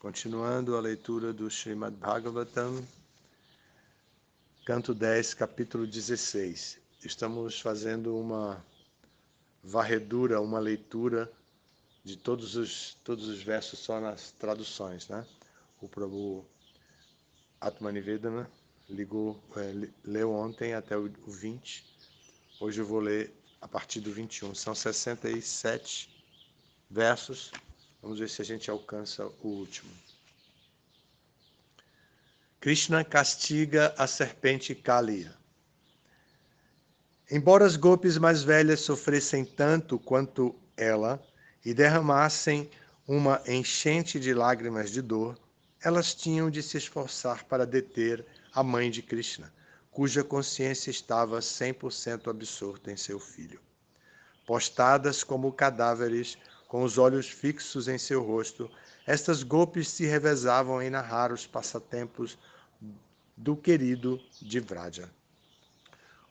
Continuando a leitura do Srimad Bhagavatam, canto 10, capítulo 16. Estamos fazendo uma varredura, uma leitura de todos os versos só nas traduções, né? O Prabhu Atmanivedana leu ontem até o 20. Hoje eu vou ler a partir do 21. São 67 versos. Vamos ver se a gente alcança o último. Krishna castiga a serpente Kaliya. Embora as gopis mais velhas sofressem tanto quanto ela e derramassem uma enchente de lágrimas de dor, elas tinham de se esforçar para deter a mãe de Krishna, cuja consciência estava 100% absorta em seu filho. Postadas como cadáveres, com os olhos fixos em seu rosto, estas gopis se revezavam em narrar os passatempos do querido de Vraja.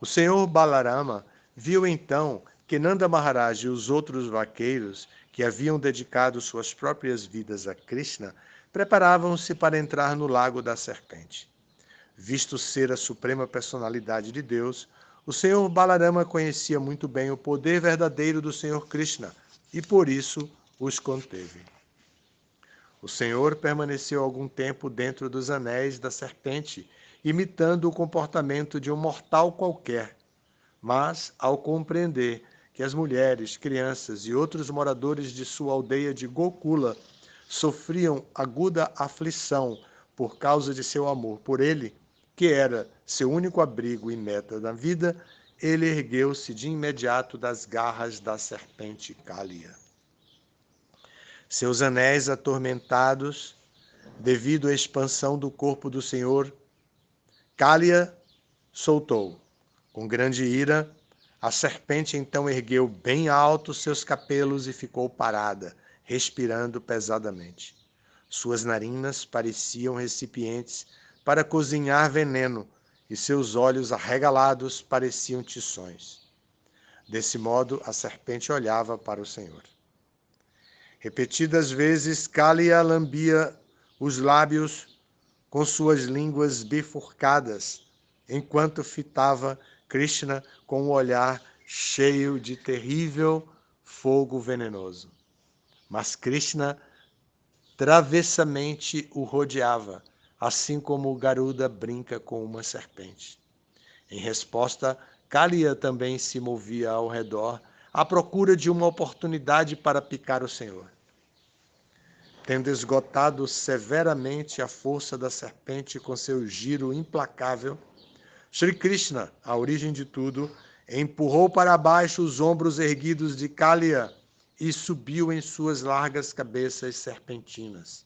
O senhor Balarama viu então que Nanda Maharaj e os outros vaqueiros, que haviam dedicado suas próprias vidas a Krishna, preparavam-se para entrar no lago da serpente. Visto ser a suprema personalidade de Deus, o senhor Balarama conhecia muito bem o poder verdadeiro do senhor Krishna e por isso os conteve. O senhor permaneceu algum tempo dentro dos anéis da serpente, imitando o comportamento de um mortal qualquer. Mas, ao compreender que as mulheres, crianças e outros moradores de sua aldeia de Gokula sofriam aguda aflição por causa de seu amor por ele, que era seu único abrigo e meta na vida, ele ergueu-se de imediato das garras da serpente Kaliya. Seus anéis atormentados, devido à expansão do corpo do Senhor, Kaliya soltou. Com grande ira, a serpente então ergueu bem alto seus capelos e ficou parada, respirando pesadamente. Suas narinas pareciam recipientes para cozinhar veneno e seus olhos arregalados pareciam tições. Desse modo, a serpente olhava para o Senhor. Repetidas vezes, Kaliya lambia os lábios com suas línguas bifurcadas, enquanto fitava Krishna com um olhar cheio de terrível fogo venenoso. Mas Krishna travessamente o rodeava, assim como o Garuda brinca com uma serpente. Em resposta, Kaliya também se movia ao redor, à procura de uma oportunidade para picar o Senhor. Tendo esgotado severamente a força da serpente com seu giro implacável, Shri Krishna, a origem de tudo, empurrou para baixo os ombros erguidos de Kaliya e subiu em suas largas cabeças serpentinas.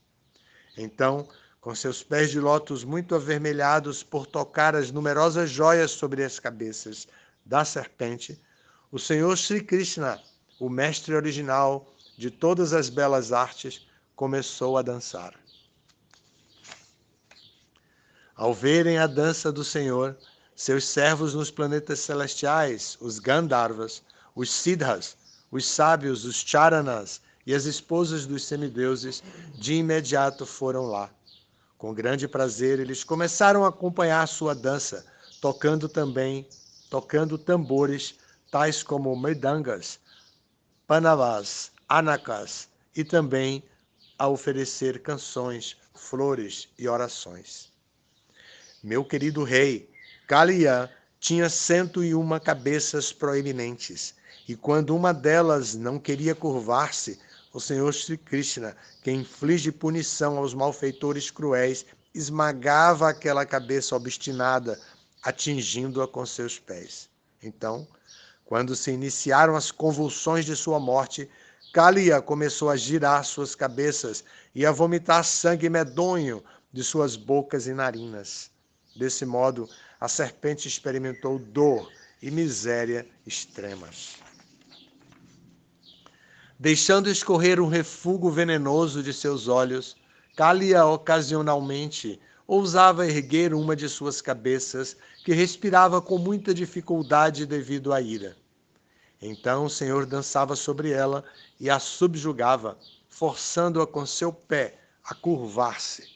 Então, com seus pés de lótus muito avermelhados por tocar as numerosas joias sobre as cabeças da serpente, o Senhor Shri Krishna, o mestre original de todas as belas artes, começou a dançar. Ao verem a dança do Senhor, seus servos nos planetas celestiais, os Gandharvas, os Siddhas, os sábios, os Charanas e as esposas dos semideuses, de imediato foram lá. Com grande prazer, eles começaram a acompanhar sua dança, tocando tambores, tais como mridangas, panavas, anakas, e também a oferecer canções, flores e orações. Meu querido rei, Kaliya tinha 101 cabeças proeminentes, e quando uma delas não queria curvar-se, o Senhor Shri Krishna, que inflige punição aos malfeitores cruéis, esmagava aquela cabeça obstinada, atingindo-a com seus pés. Então, quando se iniciaram as convulsões de sua morte, Kaliya começou a girar suas cabeças e a vomitar sangue medonho de suas bocas e narinas. Desse modo, a serpente experimentou dor e miséria extremas. Deixando escorrer um refúgio venenoso de seus olhos, Kaliya ocasionalmente ousava erguer uma de suas cabeças, que respirava com muita dificuldade devido à ira. Então o Senhor dançava sobre ela e a subjugava, forçando-a com seu pé a curvar-se.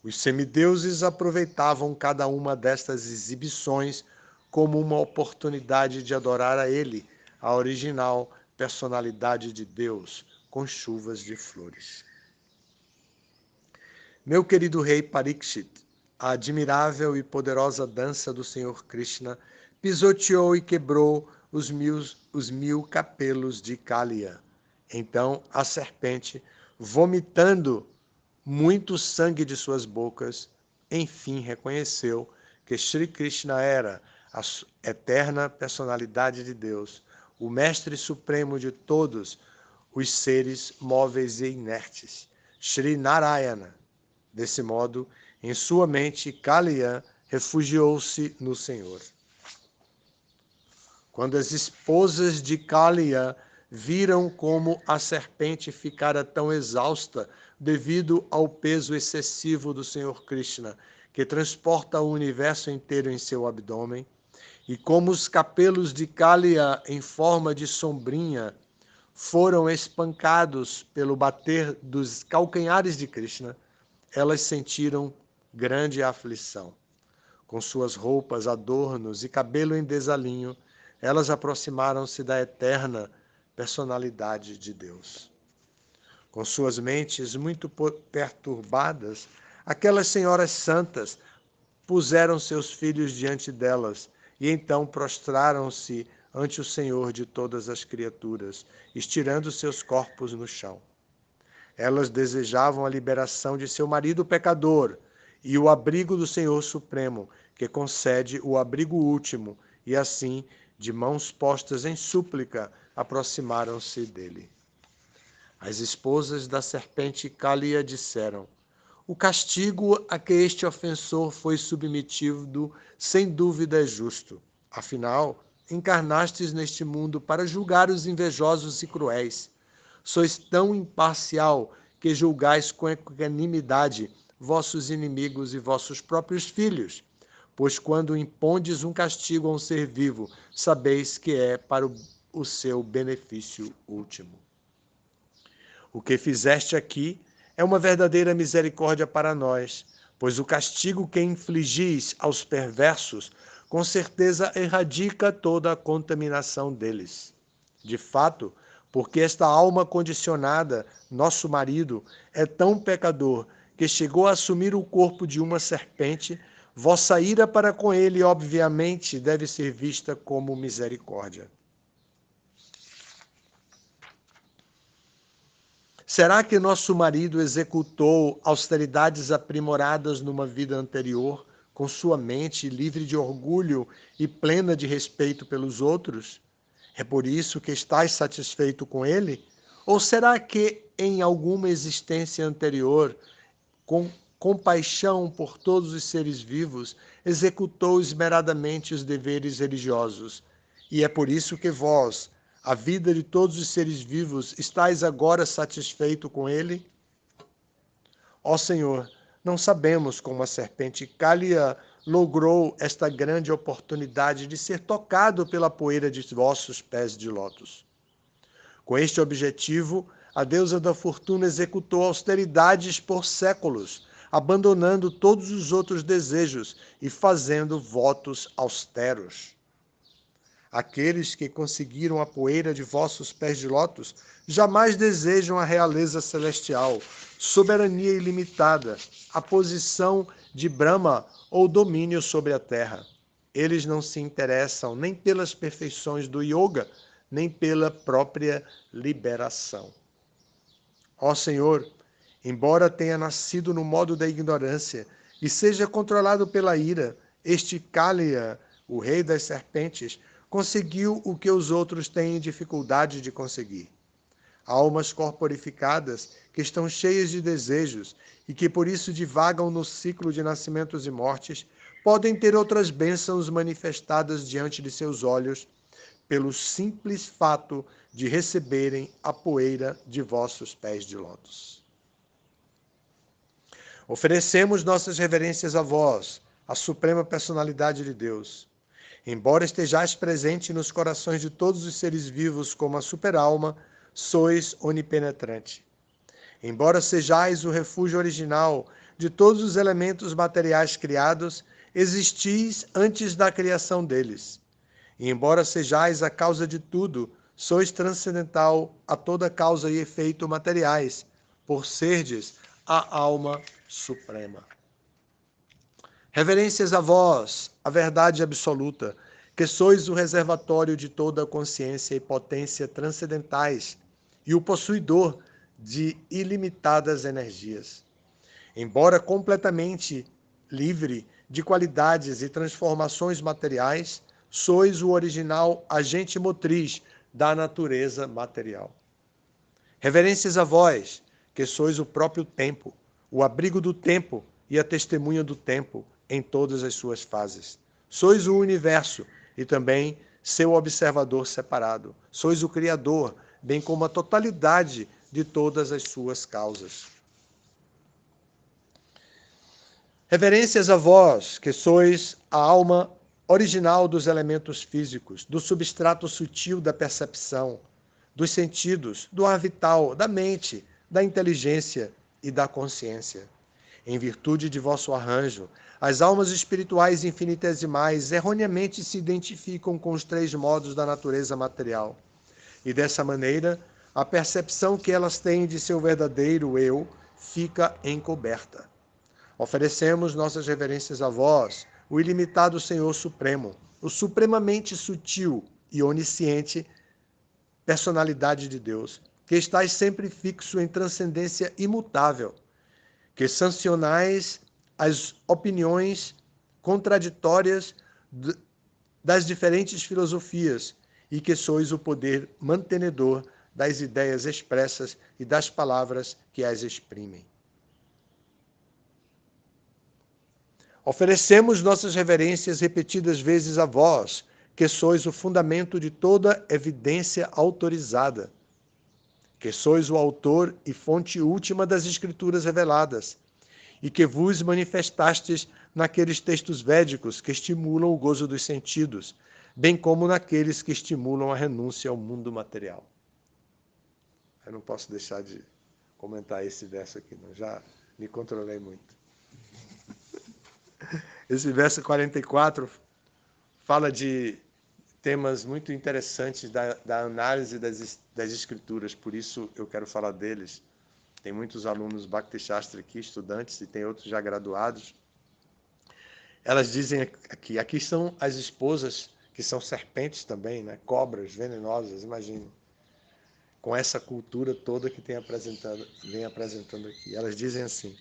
Os semideuses aproveitavam cada uma destas exibições como uma oportunidade de adorar a ele, a original personalidade de Deus, com chuvas de flores. Meu querido rei Parikshit, a admirável e poderosa dança do Senhor Krishna pisoteou e quebrou os mil capelos de Kaliya. Então a serpente, vomitando muito sangue de suas bocas, enfim reconheceu que Sri Krishna era a eterna personalidade de Deus, o mestre supremo de todos os seres móveis e inertes, Sri Narayana. Desse modo, em sua mente, Kaliya refugiou-se no Senhor. Quando as esposas de Kaliya viram como a serpente ficara tão exausta devido ao peso excessivo do Senhor Krishna, que transporta o universo inteiro em seu abdômen, e como os capelos de Kaliya em forma de sombrinha foram espancados pelo bater dos calcanhares de Krishna, elas sentiram grande aflição. Com suas roupas, adornos e cabelo em desalinho, elas aproximaram-se da eterna personalidade de Deus. Com suas mentes muito perturbadas, aquelas senhoras santas puseram seus filhos diante delas e então prostraram-se ante o Senhor de todas as criaturas, estirando seus corpos no chão. Elas desejavam a liberação de seu marido pecador e o abrigo do Senhor Supremo, que concede o abrigo último, e assim, de mãos postas em súplica, aproximaram-se dele. As esposas da serpente Kaliya disseram: o castigo a que este ofensor foi submetido, sem dúvida é justo. Afinal, encarnastes neste mundo para julgar os invejosos e cruéis. Sois tão imparcial que julgais com equanimidade vossos inimigos e vossos próprios filhos. Pois quando impondes um castigo a um ser vivo, sabeis que é para o seu benefício último. O que fizeste aqui é uma verdadeira misericórdia para nós, pois o castigo que infligis aos perversos com certeza erradica toda a contaminação deles. De fato, porque esta alma condicionada, nosso marido, é tão pecador que chegou a assumir o corpo de uma serpente, vossa ira para com ele, obviamente, deve ser vista como misericórdia. Será que nosso marido executou austeridades aprimoradas numa vida anterior, com sua mente livre de orgulho e plena de respeito pelos outros? É por isso que estás satisfeito com ele? Ou será que em alguma existência anterior, com compaixão por todos os seres vivos, executou esmeradamente os deveres religiosos? E é por isso que vós, a vida de todos os seres vivos, estais agora satisfeito com ele? Ó Senhor, não sabemos como a serpente Kaliya logrou esta grande oportunidade de ser tocado pela poeira de vossos pés de lótus. Com este objetivo, a deusa da fortuna executou austeridades por séculos, abandonando todos os outros desejos e fazendo votos austeros. Aqueles que conseguiram a poeira de vossos pés de lótus jamais desejam a realeza celestial, soberania ilimitada, a posição de Brahma ou domínio sobre a terra. Eles não se interessam nem pelas perfeições do yoga, nem pela própria liberação. Ó Senhor, embora tenha nascido no modo da ignorância e seja controlado pela ira, este Kaliya, o rei das serpentes, conseguiu o que os outros têm dificuldade de conseguir. Almas corporificadas que estão cheias de desejos e que por isso divagam no ciclo de nascimentos e mortes, podem ter outras bênçãos manifestadas diante de seus olhos pelo simples fato de receberem a poeira de vossos pés de lótus. Oferecemos nossas reverências a vós, a suprema personalidade de Deus. Embora estejais presente nos corações de todos os seres vivos como a superalma, sois onipenetrante. Embora sejais o refúgio original de todos os elementos materiais criados, existis antes da criação deles. E embora sejais a causa de tudo, sois transcendental a toda causa e efeito materiais, por serdes a alma suprema. Reverências a vós, a verdade absoluta, que sois o reservatório de toda a consciência e potência transcendentais e o possuidor de ilimitadas energias. Embora completamente livre de qualidades e transformações materiais, sois o original agente motriz da natureza material. Reverências a vós, que sois o próprio tempo, o abrigo do tempo e a testemunha do tempo em todas as suas fases. Sois o universo e também seu observador separado. Sois o Criador, bem como a totalidade de todas as suas causas. Reverências a vós, que sois a alma original dos elementos físicos, do substrato sutil da percepção, dos sentidos, do ar vital, da mente, da inteligência e da consciência. Em virtude de vosso arranjo, as almas espirituais infinitesimais erroneamente se identificam com os três modos da natureza material. E dessa maneira, a percepção que elas têm de seu verdadeiro eu fica encoberta. Oferecemos nossas reverências a vós, o ilimitado Senhor Supremo, o supremamente sutil e onisciente personalidade de Deus, que estais sempre fixo em transcendência imutável, que sancionais as opiniões contraditórias das diferentes filosofias e que sois o poder mantenedor das ideias expressas e das palavras que as exprimem. Oferecemos nossas reverências repetidas vezes a vós, que sois o fundamento de toda evidência autorizada, que sois o autor e fonte última das escrituras reveladas, e que vos manifestastes naqueles textos védicos que estimulam o gozo dos sentidos, bem como naqueles que estimulam a renúncia ao mundo material. Eu não posso deixar de comentar esse verso aqui, não. Já me controlei muito. Esse verso 44 fala de temas muito interessantes da análise das escrituras, por isso eu quero falar deles. Tem muitos alunos Bhakti Shastra aqui, estudantes, e tem outros já graduados. Elas dizem aqui são as esposas, que são serpentes também, né? Cobras venenosas, imagine, com essa cultura toda que vem apresentando aqui. Elas dizem assim: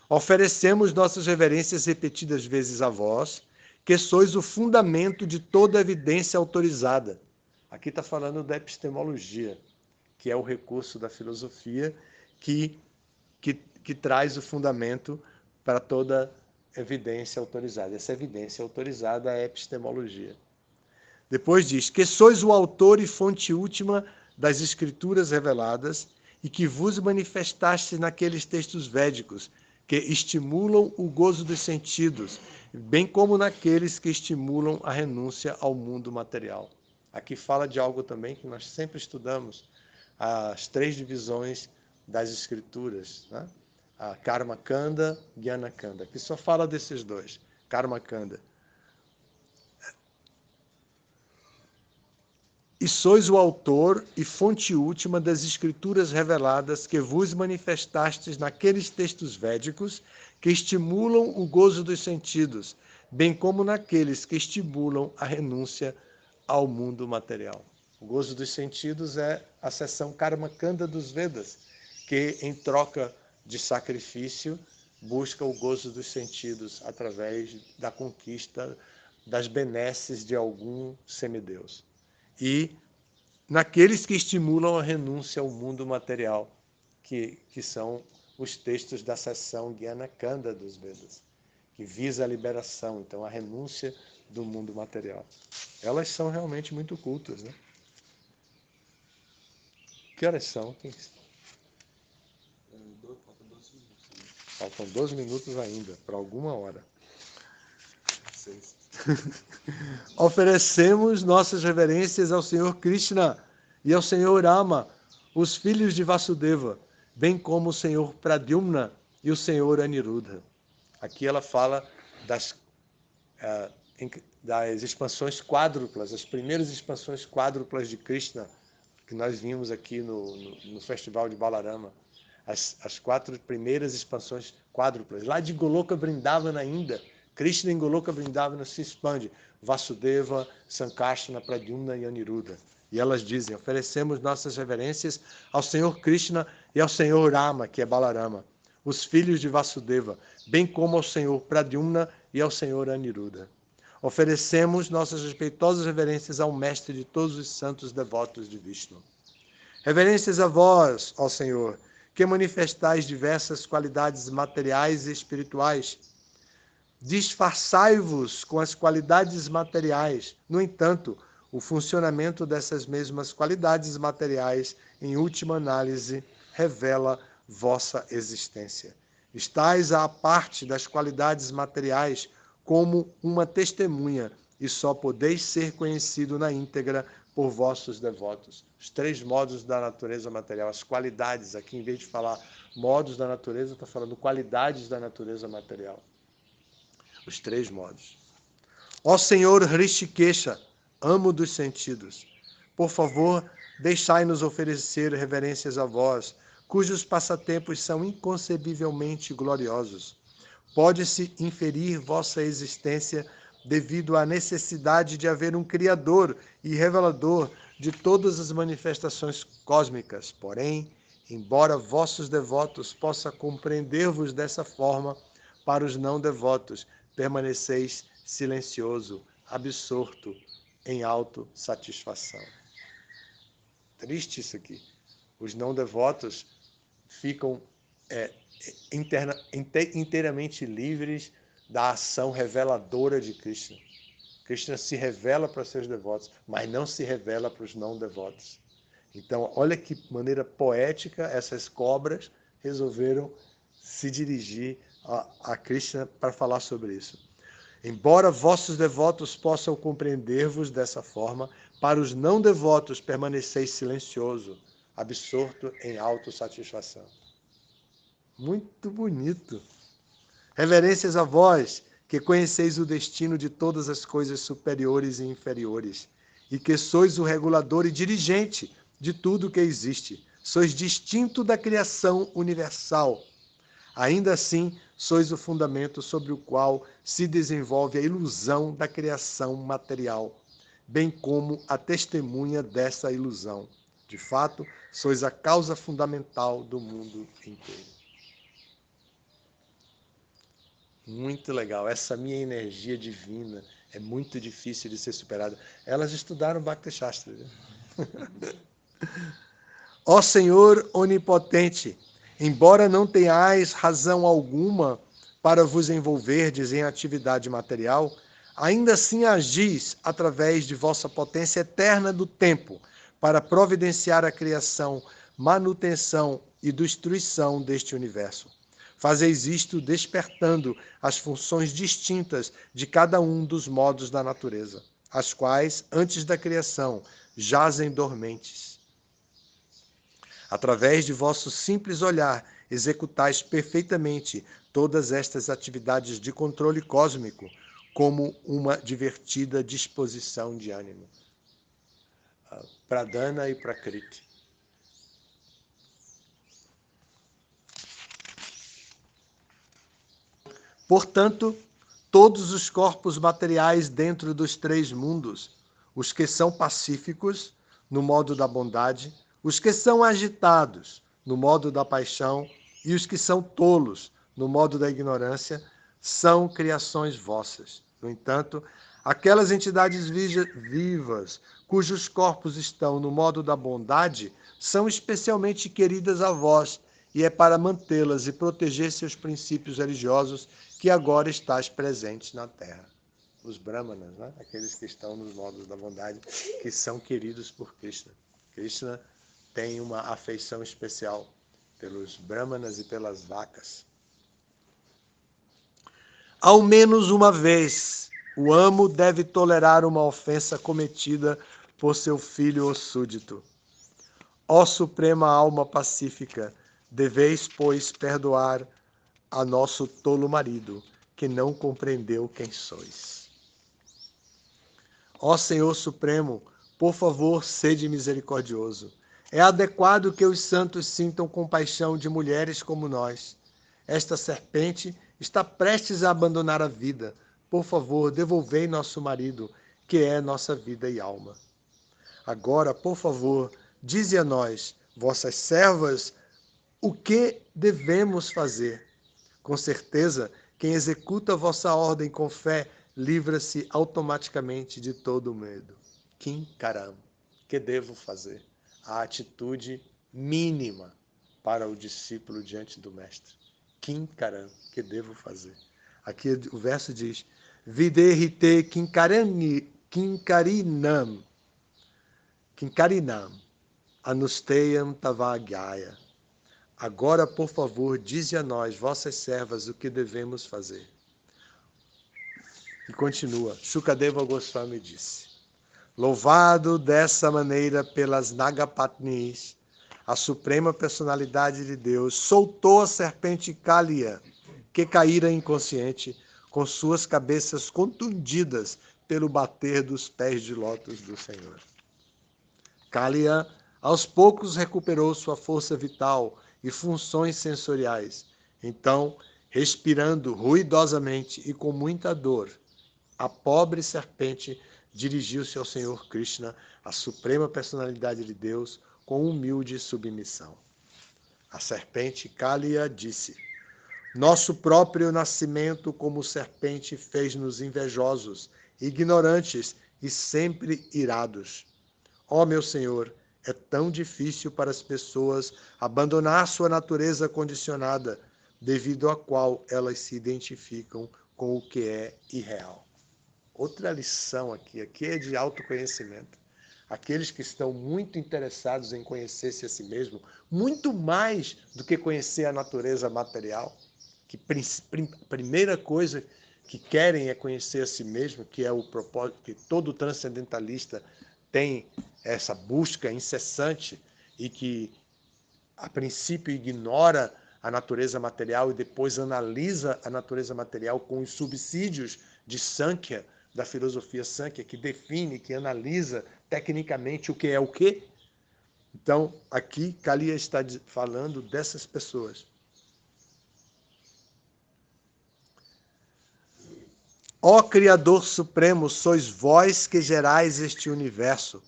oferecemos nossas reverências repetidas vezes a vós, que sois o fundamento de toda evidência autorizada. Aqui está falando da epistemologia, que é o recurso da filosofia que traz o fundamento para toda evidência autorizada. Essa evidência autorizada é a epistemologia. Depois diz, que sois o autor e fonte última das escrituras reveladas e que vos manifestastes naqueles textos védicos, que estimulam o gozo dos sentidos, bem como naqueles que estimulam a renúncia ao mundo material. Aqui fala de algo também que nós sempre estudamos, as três divisões das escrituras, né? A Karma Kanda, Jnana Kanda. Aqui só fala desses dois, Karma Kanda. E sois o autor e fonte última das escrituras reveladas que vos manifestastes naqueles textos védicos que estimulam o gozo dos sentidos, bem como naqueles que estimulam a renúncia ao mundo material. O gozo dos sentidos é a seção Karma Kanda dos Vedas, que em troca de sacrifício busca o gozo dos sentidos através da conquista das benesses de algum semideus. E naqueles que estimulam a renúncia ao mundo material, que são os textos da seção Jnana Kanda dos Vedas, que visa a liberação, então a renúncia do mundo material. Elas são realmente muito cultas, né? Que horas são? Faltam 12 minutos ainda, para alguma hora. 6. Oferecemos nossas reverências ao Senhor Krishna e ao Senhor Rama, os filhos de Vasudeva, bem como o senhor Pradyumna e o senhor Aniruddha. Aqui ela fala das expansões quádruplas, as primeiras expansões quádruplas de Krishna, que nós vimos aqui no Festival de Balarama. As 4 primeiras expansões quádruplas. Lá de Goloka Vrindavana ainda, Krishna em Goloka Vrindavana se expande. Vasudeva, Sankarsana, Pradyumna e Aniruddha. E elas dizem, oferecemos nossas reverências ao Senhor Krishna e ao Senhor Rama, que é Balarama, os filhos de Vasudeva, bem como ao Senhor Pradyumna e ao Senhor Aniruddha. Oferecemos nossas respeitosas reverências ao Mestre de todos os santos devotos de Vishnu. Reverências a vós, ó Senhor, que manifestais diversas qualidades materiais e espirituais. Disfarçai-vos com as qualidades materiais. No entanto, o funcionamento dessas mesmas qualidades materiais, em última análise, revela vossa existência. Estais à parte das qualidades materiais como uma testemunha, e só podeis ser conhecido na íntegra por vossos devotos. Os 3 modos da natureza material, as qualidades, aqui em vez de falar modos da natureza, está falando qualidades da natureza material. Os 3 modos. Ó Senhor Hrishikesha, amo dos sentidos, por favor, deixai-nos oferecer reverências a vós, cujos passatempos são inconcebivelmente gloriosos. Pode-se inferir vossa existência devido à necessidade de haver um Criador e revelador de todas as manifestações cósmicas. Porém, embora vossos devotos possam compreender-vos dessa forma, para os não devotos, permaneceis silencioso, absorto, em autossatisfação. Triste isso aqui. Os não devotos ficam inteiramente livres da ação reveladora de Krishna. Krishna se revela para seus devotos, mas não se revela para os não devotos. Então, olha que maneira poética essas cobras resolveram se dirigir a Krishna para falar sobre isso. Embora vossos devotos possam compreender-vos dessa forma, para os não devotos permaneceis silencioso, absorto em autossatisfação. Muito bonito. Reverências a vós, que conheceis o destino de todas as coisas superiores e inferiores, e que sois o regulador e dirigente de tudo que existe. Sois distinto da criação universal. Ainda assim, sois o fundamento sobre o qual se desenvolve a ilusão da criação material, bem como a testemunha dessa ilusão. De fato, sois a causa fundamental do mundo inteiro. Muito legal. Essa minha energia divina é muito difícil de ser superada. Elas estudaram Bhakti Shastra. Ó Senhor onipotente, embora não tenhais razão alguma para vos envolverdes em atividade material, ainda assim agis através de vossa potência eterna do tempo para providenciar a criação, manutenção e destruição deste universo. Fazeis isto despertando as funções distintas de cada um dos modos da natureza, as quais, antes da criação, jazem dormentes. Através de vosso simples olhar, executais perfeitamente todas estas atividades de controle cósmico, como uma divertida disposição de ânimo. Pradhana e Prakriti. Portanto, todos os corpos materiais dentro dos 3 mundos, os que são pacíficos, no modo da bondade, os que são agitados, no modo da paixão, e os que são tolos, no modo da ignorância, são criações vossas. No entanto, aquelas entidades vivas, cujos corpos estão no modo da bondade, são especialmente queridas a vós, e é para mantê-las e proteger seus princípios religiosos que agora estáis presentes na Terra. Os Brahmanas, né? Aqueles que estão nos modos da bondade, que são queridos por Krishna. Krishna tem uma afeição especial pelos Brahmanas e pelas vacas. Ao menos uma vez, o amo deve tolerar uma ofensa cometida por seu filho ou súdito. Ó Suprema Alma Pacífica, Deveis, pois, perdoar a nosso tolo marido, que não compreendeu quem sois. Ó Senhor Supremo, por favor, sede misericordioso. É adequado que os santos sintam compaixão de mulheres como nós. Esta serpente está prestes a abandonar a vida. Por favor, devolvei nosso marido, que é nossa vida e alma. Agora, por favor, dize a nós, vossas servas, o que devemos fazer. Com certeza, quem executa vossa ordem com fé livra-se automaticamente de todo medo. Kim Karam, que devo fazer? A atitude mínima para o discípulo diante do mestre. Kim Karam, que devo fazer? Aqui o verso diz: Videhrite kinkarinam, anusteyam tavagyaya. Agora, por favor, dize a nós, vossas servas, o que devemos fazer. E continua, Shukadeva Goswami disse, louvado dessa maneira pelas Nagapatnis, a suprema personalidade de Deus soltou a serpente Kaliya, que caíra inconsciente, com suas cabeças contundidas pelo bater dos pés de lótus do Senhor. Kaliya, aos poucos, recuperou sua força vital e funções sensoriais. Então, respirando ruidosamente e com muita dor, a pobre serpente dirigiu-se ao Senhor Krishna, a suprema personalidade de Deus, com humilde submissão. A serpente Kaliya disse, nosso próprio nascimento como serpente fez-nos invejosos, ignorantes e sempre irados. Ó meu Senhor, é tão difícil para as pessoas abandonar sua natureza condicionada, devido à qual elas se identificam com o que é irreal. Outra lição aqui é de autoconhecimento. Aqueles que estão muito interessados em conhecer-se a si mesmo, muito mais do que conhecer a natureza material, que a primeira coisa que querem é conhecer a si mesmo, que é o propósito que todo transcendentalista tem, essa busca incessante e que, a princípio, ignora a natureza material e depois analisa a natureza material com os subsídios de Sankhya, da filosofia Sankhya, que define, que analisa tecnicamente o que é o quê. Então, aqui, Kaliya está falando dessas pessoas. Ó Criador Supremo, sois vós que gerais este universo,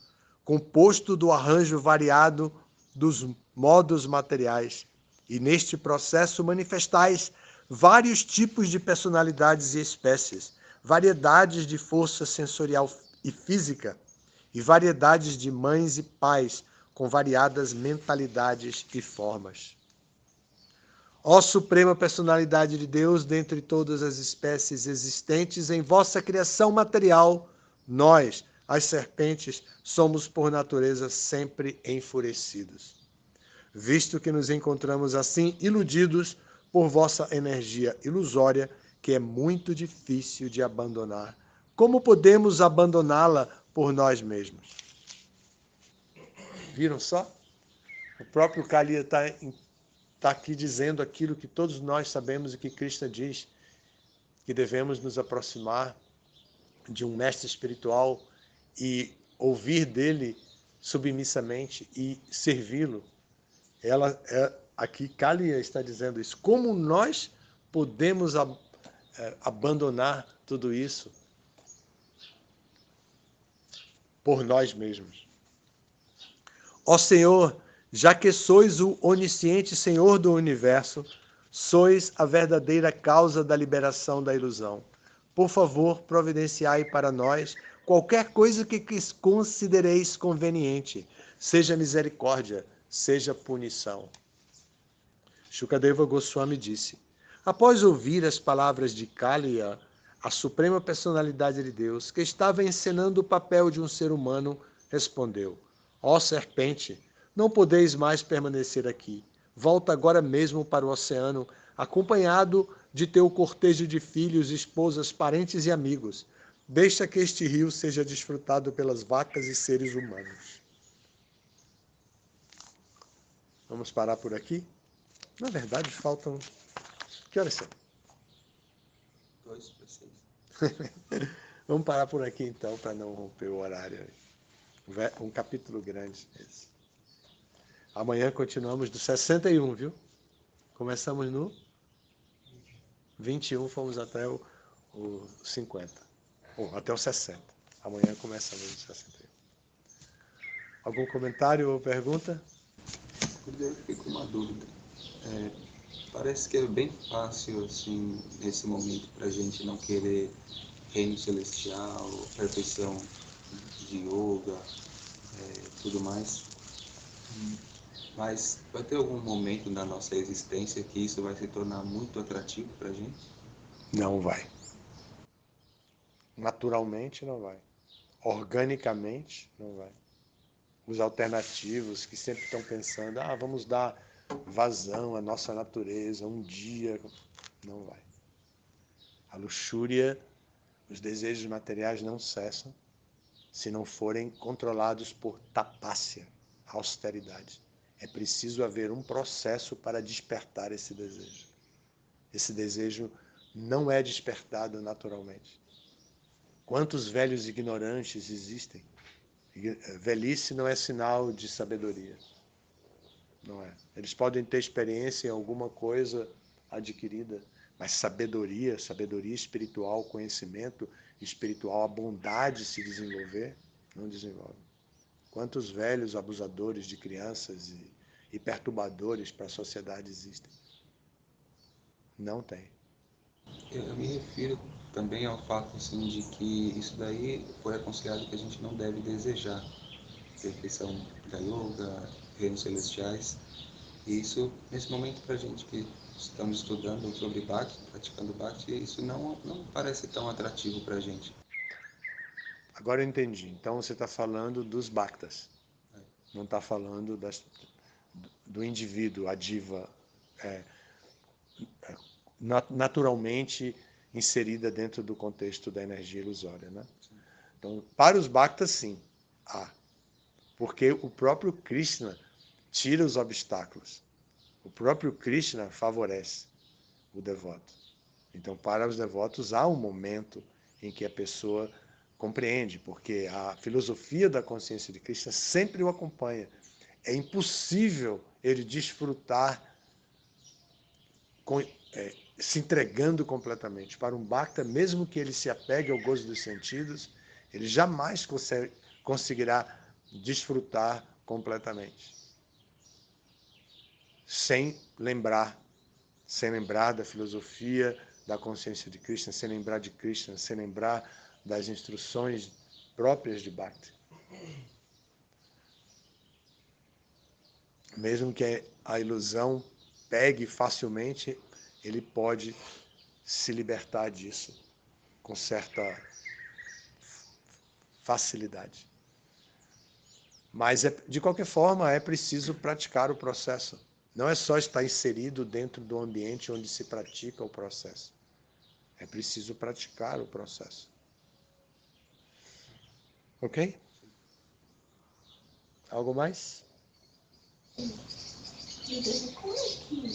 composto do arranjo variado dos modos materiais, e neste processo manifestais vários tipos de personalidades e espécies, variedades de força sensorial e física, e variedades de mães e pais com variadas mentalidades e formas. Ó Suprema Personalidade de Deus, dentre todas as espécies existentes em vossa criação material, nós, as serpentes, somos por natureza sempre enfurecidos. Visto que nos encontramos assim iludidos por vossa energia ilusória, que é muito difícil de abandonar, como podemos abandoná-la por nós mesmos? Viram só? O próprio Kaliya está aqui dizendo aquilo que todos nós sabemos e que Krishna diz, que devemos nos aproximar de um mestre espiritual e ouvir dele submissamente e servi-lo. Aqui Kaliya está dizendo isso. Como nós podemos abandonar tudo isso por nós mesmos? Ó Senhor, já que sois o onisciente Senhor do universo, sois a verdadeira causa da liberação da ilusão. Por favor, providenciai para nós qualquer coisa que considereis conveniente, seja misericórdia, seja punição. Shukadeva Goswami disse, após ouvir as palavras de Kaliya, a suprema personalidade de Deus, que estava encenando o papel de um ser humano, respondeu, ó serpente, não podeis mais permanecer aqui. Volta agora mesmo para o oceano, acompanhado de teu cortejo de filhos, esposas, parentes e amigos. Deixa que este rio seja desfrutado pelas vacas e seres humanos. Vamos parar por aqui? Na verdade, faltam... Que horas são? 2 para 6. Vamos parar por aqui, então, para não romper o horário. Um capítulo grande esse. Amanhã continuamos do 61, viu? Começamos no 21, fomos até o 50. Ou até o 60. Amanhã começamos no 61. Algum comentário ou pergunta? Eu fiquei com uma dúvida. Parece que é bem fácil, assim, nesse momento, para a gente não querer reino celestial, perfeição de yoga, tudo mais. Mas vai ter algum momento na nossa existência que isso vai se tornar muito atrativo para a gente? Não vai. Naturalmente não vai. Organicamente não vai. Os alternativos que sempre estão pensando, vamos dar vazão à nossa natureza um dia, não vai. A luxúria, os desejos materiais não cessam se não forem controlados por tapácia, austeridade. É preciso haver um processo para despertar esse desejo. Esse desejo não é despertado naturalmente. Quantos velhos ignorantes existem? Velhice não é sinal de sabedoria. Não é. Eles podem ter experiência em alguma coisa adquirida, mas sabedoria espiritual, conhecimento espiritual, a bondade se desenvolver, não desenvolve. Quantos velhos abusadores de crianças e perturbadores para a sociedade existem? Não tem. Eu me refiro também ao fato, assim, de que isso daí foi aconselhado que a gente não deve desejar perfeição da yoga, reinos celestiais. E isso, nesse momento, para a gente que estamos estudando sobre Bhakti, praticando Bhakti, isso não parece tão atrativo para a gente. Agora eu entendi. Então você está falando dos bhaktas. É. Não está falando do indivíduo, a diva, naturalmente inserida dentro do contexto da energia ilusória. Né? Então, para os bhaktas, sim, há. Porque o próprio Krishna tira os obstáculos. O próprio Krishna favorece o devoto. Então, para os devotos, há um momento em que a pessoa compreende, porque a filosofia da consciência de Krishna sempre o acompanha. É impossível ele desfrutar se entregando completamente. Para um bhakta, mesmo que ele se apegue ao gozo dos sentidos, ele jamais conseguirá desfrutar completamente. Sem lembrar da filosofia da consciência de Krishna, sem lembrar de Krishna, sem lembrar das instruções próprias de Bhakti. Mesmo que a ilusão pegue facilmente, ele pode se libertar disso com certa facilidade. Mas, de qualquer forma, é preciso praticar o processo. Não é só estar inserido dentro do ambiente onde se pratica o processo. É preciso praticar o processo. Ok? Algo mais? Como é que,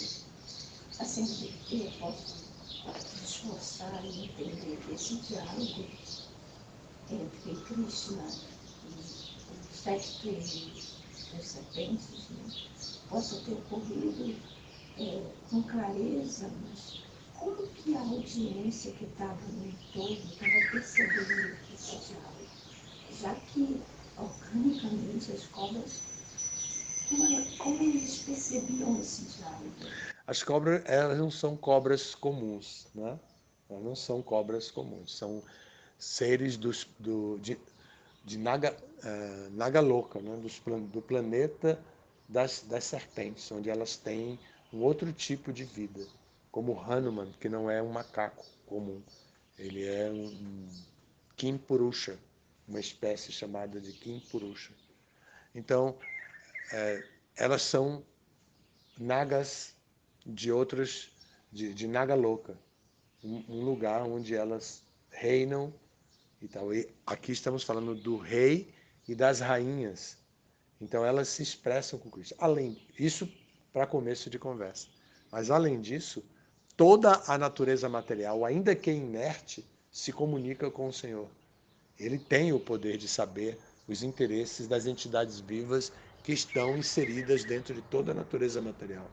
assim, eu posso me esforçar e entender esse diálogo entre Krishna e os 7 coelhos das serpentes, né? Possa ter ocorrido com clareza, mas como que a audiência que estava no entorno estava percebendo esse diálogo? Já que, organicamente, as cobras, como eles percebiam esse diálogo? As cobras, elas não são cobras comuns, né? Elas não são cobras comuns, são seres de Nagaloka, né? Do planeta das serpentes, onde elas têm um outro tipo de vida, como Hanuman, que não é um macaco comum, ele é um Kimpurusha, uma espécie chamada de Kimpurusha. Então, elas são nagas de Nagaloka, um lugar onde elas reinam e tal. E aqui estamos falando do rei e das rainhas. Então elas se expressam com Cristo. Além isso, para começo de conversa. Mas, além disso, toda a natureza material, ainda que inerte, se comunica com o Senhor. Ele tem o poder de saber os interesses das entidades vivas que estão inseridas dentro de toda a natureza material.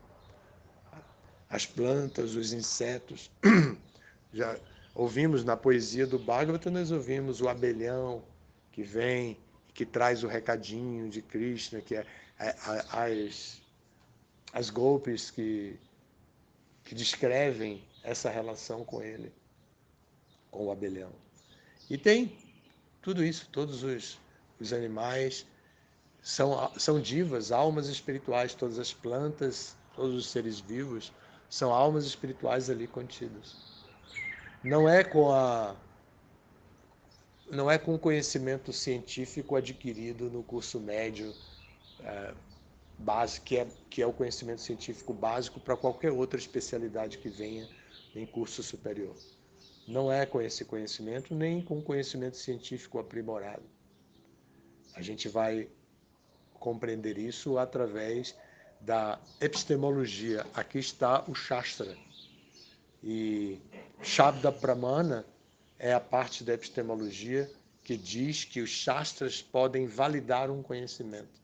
As plantas, os insetos. Já ouvimos na poesia do Bhagavata, nós ouvimos o abelhão que vem, que traz o recadinho de Krishna, que é as golpes que descrevem essa relação com ele, com o abelhão. E tem tudo isso, todos os animais são divas, almas espirituais, todas as plantas, todos os seres vivos são almas espirituais ali contidas. Não é com o conhecimento científico adquirido no curso médio básico, que é o conhecimento científico básico para qualquer outra especialidade que venha em curso superior. Não é com esse conhecimento, nem com conhecimento científico aprimorado. A gente vai compreender isso através da epistemologia. Aqui está o Shastra. E Shabda Pramana é a parte da epistemologia que diz que os Shastras podem validar um conhecimento.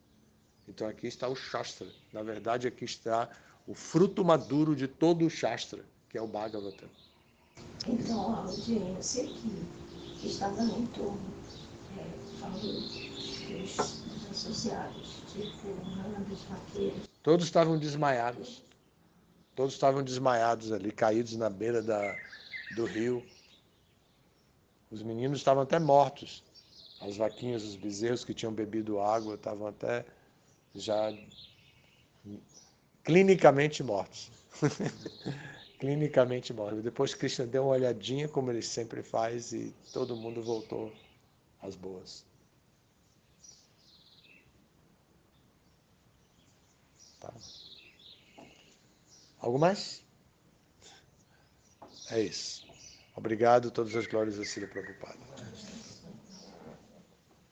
Então aqui está o Shastra. Na verdade, aqui está o fruto maduro de todo o Shastra, que é o Bhagavata. Então, a audiência que estava em torno, falou dos associados, tipo, dos vaqueiros. Todos estavam desmaiados. Todos estavam desmaiados ali, caídos na beira do rio. Os meninos estavam até mortos. As vaquinhas, os bezerros que tinham bebido água estavam até já clinicamente mortos. Clinicamente mortos. Depois Krishna deu uma olhadinha, como ele sempre faz, e todo mundo voltou às boas. Tá. Algo mais? É isso. Obrigado, todas as glórias a Srila Prabhupada.